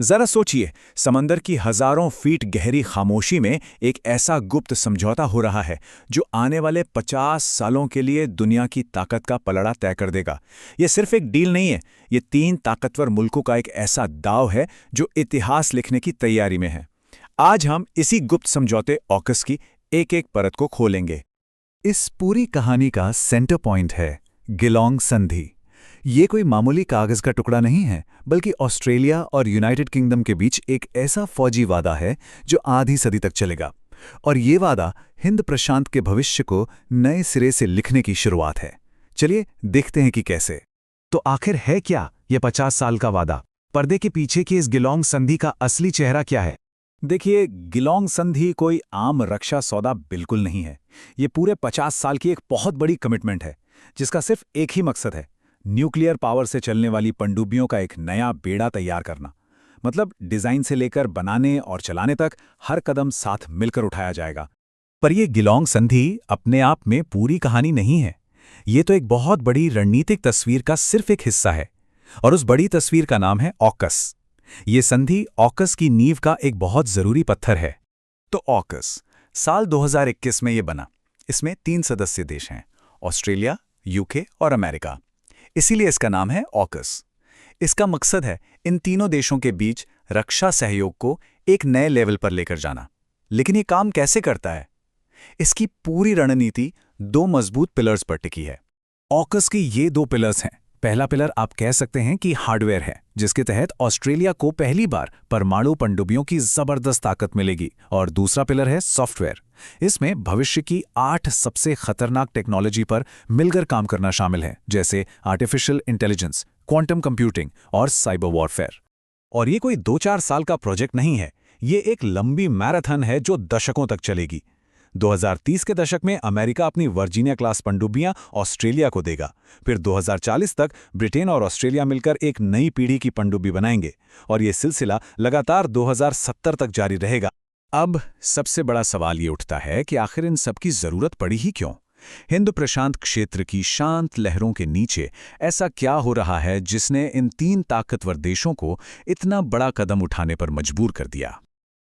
जरा सोचिए, समंदर की हजारों फीट गहरी खामोशी में एक ऐसा गुप्त समझौता हो रहा है जो आने वाले 50 सालों के लिए दुनिया की ताकत का पलड़ा तय कर देगा। ये सिर्फ एक डील नहीं है, ये 3 ताकतवर मुल्कों का एक ऐसा दांव है जो इतिहास लिखने की तैयारी में है। आज हम इसी गुप्त समझौते ऑकस की एक एक परत को खोलेंगे। इस पूरी कहानी का सेंटर पॉइंट है गिलोंग संधि। ये कोई मामूली कागज का टुकड़ा नहीं है, बल्कि ऑस्ट्रेलिया और यूनाइटेड किंगडम के बीच एक ऐसा फौजी वादा है जो आधी सदी तक चलेगा। और ये वादा हिंद प्रशांत के भविष्य को नए सिरे से लिखने की शुरुआत है। चलिए देखते हैं कि कैसे। तो आखिर है क्या ये 50 साल का वादा? पर्दे के पीछे की इस गिलोंग संधि का असली चेहरा क्या है? देखिए, गिलोंग संधि कोई आम रक्षा सौदा बिल्कुल नहीं है। ये पूरे 50 साल की एक बहुत बड़ी कमिटमेंट है जिसका सिर्फ एक ही मकसद है, न्यूक्लियर पावर से चलने वाली पनडुब्बियों का एक नया बेड़ा तैयार करना। मतलब डिजाइन से लेकर बनाने और चलाने तक हर कदम साथ मिलकर उठाया जाएगा। पर ये गिलोंग संधि अपने आप में पूरी कहानी नहीं है। ये तो एक बहुत बड़ी रणनीतिक तस्वीर का सिर्फ एक हिस्सा है, और उस बड़ी तस्वीर का नाम है ऑकस। ये संधि ऑकस की नींव का एक बहुत जरूरी पत्थर है। तो ऑकस साल 2021 में ये बना। इसमें 3 सदस्य देश हैं, ऑस्ट्रेलिया, यूके और अमेरिका। इसीलिए इसका नाम है ऑकस। इसका मकसद है इन तीनों देशों के बीच रक्षा सहयोग को एक नए लेवल पर लेकर जाना। लेकिन ये काम कैसे करता है? इसकी पूरी रणनीति 2 मजबूत पिलर्स पर टिकी है। ऑकस की ये 2 पिलर्स हैं। पहला पिलर आप कह सकते हैं कि हार्डवेयर है, जिसके तहत ऑस्ट्रेलिया को पहली बार परमाणु पनडुब्बियों की जबरदस्त ताकत मिलेगी। और दूसरा पिलर है सॉफ्टवेयर। इसमें भविष्य की 8 सबसे खतरनाक टेक्नोलॉजी पर मिलकर काम करना शामिल है, जैसे आर्टिफिशियल इंटेलिजेंस, क्वांटम कंप्यूटिंग और साइबर वॉरफेयर। और ये कोई 2-4 साल का प्रोजेक्ट नहीं है, ये एक लंबी मैराथन है जो दशकों तक चलेगी। 2030 के दशक में अमेरिका अपनी वर्जीनिया क्लास पनडुब्बियां ऑस्ट्रेलिया को देगा। फिर 2040 तक ब्रिटेन और ऑस्ट्रेलिया मिलकर एक नई पीढ़ी की पनडुब्बी बनाएंगे, और ये सिलसिला लगातार 2070 तक जारी रहेगा। अब सबसे बड़ा सवाल ये उठता है कि आखिर इन सब की जरूरत पड़ी ही क्यों? हिंद प्रशांत क्षेत्र की शांत लहरों के नीचे ऐसा क्या हो रहा है जिसने इन 3 ताकतवर देशों को इतना बड़ा कदम उठाने पर मजबूर कर दिया?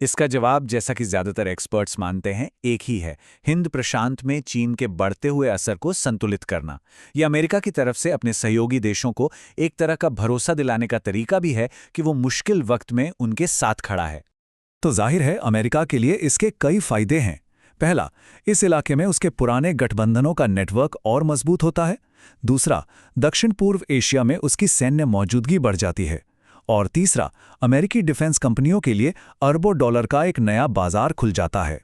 इसका जवाब, जैसा कि ज्यादातर एक्सपर्ट्स मानते हैं, एक ही है। हिंद प्रशांत में चीन के बढ़ते हुए असर को संतुलित करना। यह अमेरिका की तरफ से अपने सहयोगी देशों को एक तरह का भरोसा दिलाने का तरीका भी है कि वो मुश्किल वक्त में उनके साथ खड़ा है। तो जाहिर है अमेरिका के लिए इसके कई फायदे हैं। पहला, इस इलाके में उसके पुराने गठबंधनों का नेटवर्क और मजबूत होता है। दूसरा, दक्षिण पूर्व एशिया में उसकी सैन्य मौजूदगी बढ़ जाती है। और तीसरा, अमेरिकी डिफेंस कंपनियों के लिए अरबों डॉलर का एक नया बाजार खुल जाता है।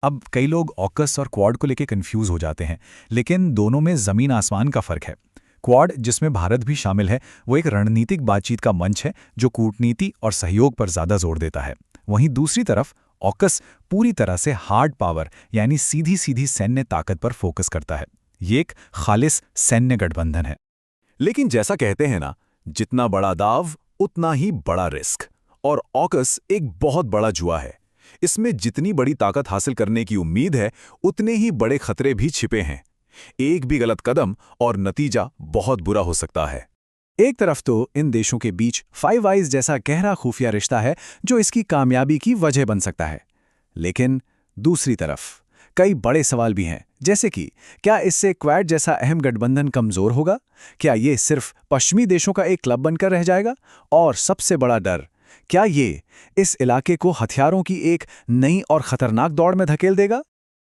अब कई लोग ऑकस और क्वाड को लेकर कंफ्यूज हो जाते हैं, लेकिन दोनों में जमीन आसमान का फर्क है। क्वाड, जिसमें भारत भी शामिल है, वो एक रणनीतिक बातचीत का मंच है जो कूटनीति और सहयोग पर ज्यादा जोर देता है। वहीं दूसरी तरफ ऑकस पूरी तरह से हार्ड पावर यानी सीधी सीधी सैन्य ताकत पर फोकस करता है। ये एक खालिस सैन्य गठबंधन है। लेकिन जैसा कहते हैं ना, जितना बड़ा दाव उतना ही बड़ा रिस्क। और ऑकस एक बहुत बड़ा जुआ है। इसमें जितनी बड़ी ताकत हासिल करने की उम्मीद है, उतने ही बड़े खतरे भी छिपे हैं। एक भी गलत कदम और नतीजा बहुत बुरा हो सकता है। एक तरफ तो इन देशों के बीच फाइव आइज जैसा गहरा खुफिया रिश्ता है जो इसकी कामयाबी की वजह बन सकता है। लेकिन दूसरी तरफ कई बड़े सवाल भी हैं, जैसे कि क्या इससे क्वाड जैसा अहम गठबंधन कमजोर होगा? क्या ये सिर्फ पश्चिमी देशों का एक क्लब बनकर रह जाएगा? और सबसे बड़ा डर, क्या ये इस इलाके को हथियारों की एक नई और खतरनाक दौड़ में धकेल देगा?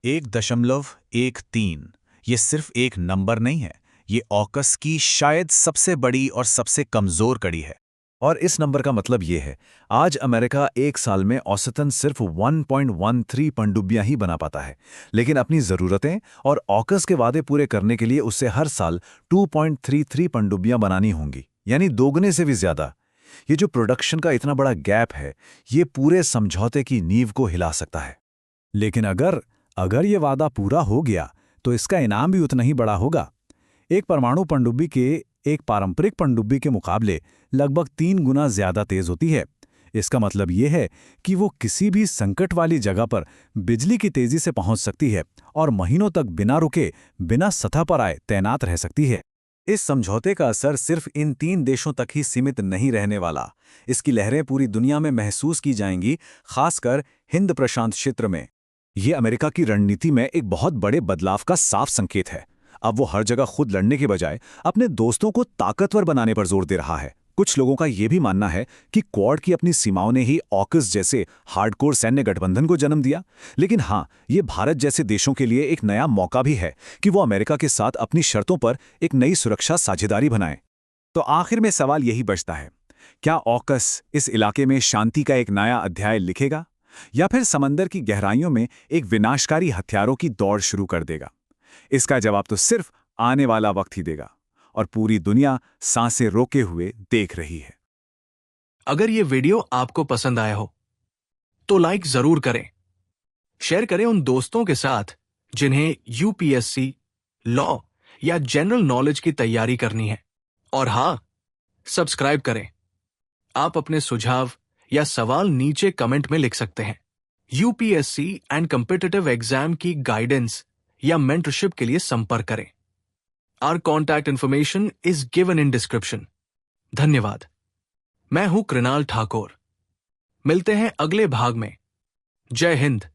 1.13 ये सिर्फ एक नंबर नहीं है, ये ऑकस की शायद सबसे बड़ी और सबसे कमजोर कड़ी है। और इस नंबर का मतलब ये है, आज अमेरिका एक साल में औसतन सिर्फ 1.13 पनडुब्बियां ही बना पाता है, लेकिन अपनी ज़रूरतें और ऑकस के वादे पूरे करने के लिए उससे हर साल 2.33 पनडुब्बियां बनानी होंगी, यानी दोगुने से भी ज़्यादा। ये जो प्रोडक्शन का इतना बड़ा गैप है, ये पूरे समझौते की नींव को हिला सकता है। लेकिन अगर ये वादा पूरा हो गया तो इसका इनाम भी उतना ही बड़ा होगा। एक परमाणु पनडुब्बी के एक पारंपरिक पनडुब्बी के मुकाबले लगभग 3 गुना ज्यादा तेज होती है। इसका मतलब ये है कि वो किसी भी संकट वाली जगह पर बिजली की तेजी से पहुंच सकती है और महीनों तक बिना रुके, बिना सतह पर आए तैनात रह सकती है। इस समझौते का असर सिर्फ इन 3 देशों तक ही सीमित नहीं रहने वाला। इसकी लहरें पूरी दुनिया में महसूस की जाएंगी, खासकर हिंद प्रशांत क्षेत्र में। ये अमेरिका की रणनीति में एक बहुत बड़े बदलाव का साफ संकेत है। अब वो हर जगह खुद लड़ने के बजाय अपने दोस्तों को ताकतवर बनाने पर जोर दे रहा है। कुछ लोगों का यह भी मानना है कि क्वाड की अपनी सीमाओं ने ही ऑकस जैसे हार्डकोर सैन्य गठबंधन को जन्म दिया। लेकिन हाँ, ये भारत जैसे देशों के लिए एक नया मौका भी है कि वो अमेरिका के साथ अपनी शर्तों पर एक नई सुरक्षा साझेदारी बनाएं। तो आखिर में सवाल यही बचता है, क्या ऑकस इस इलाके में शांति का एक नया अध्याय लिखेगा, या फिर समंदर की गहराइयों में एक विनाशकारी हथियारों की दौड़ शुरू कर देगा? इसका जवाब तो सिर्फ आने वाला वक्त ही देगा, और पूरी दुनिया सांसें रोके हुए देख रही है। अगर ये वीडियो आपको पसंद आया हो तो लाइक जरूर करें, शेयर करें उन दोस्तों के साथ जिन्हें यूपीएससी, लॉ या जनरल नॉलेज की तैयारी करनी है। और हाँ, सब्सक्राइब करें। आप अपने सुझाव या सवाल नीचे कमेंट में लिख सकते हैं। यूपीएससी एंड कॉम्पिटिटिव एग्जाम की गाइडेंस या मेंटरशिप के लिए संपर्क करें। Our contact information is given in description. धन्यवाद। मैं हूं कृणाल ठाकुर। मिलते हैं अगले भाग में। जय हिंद।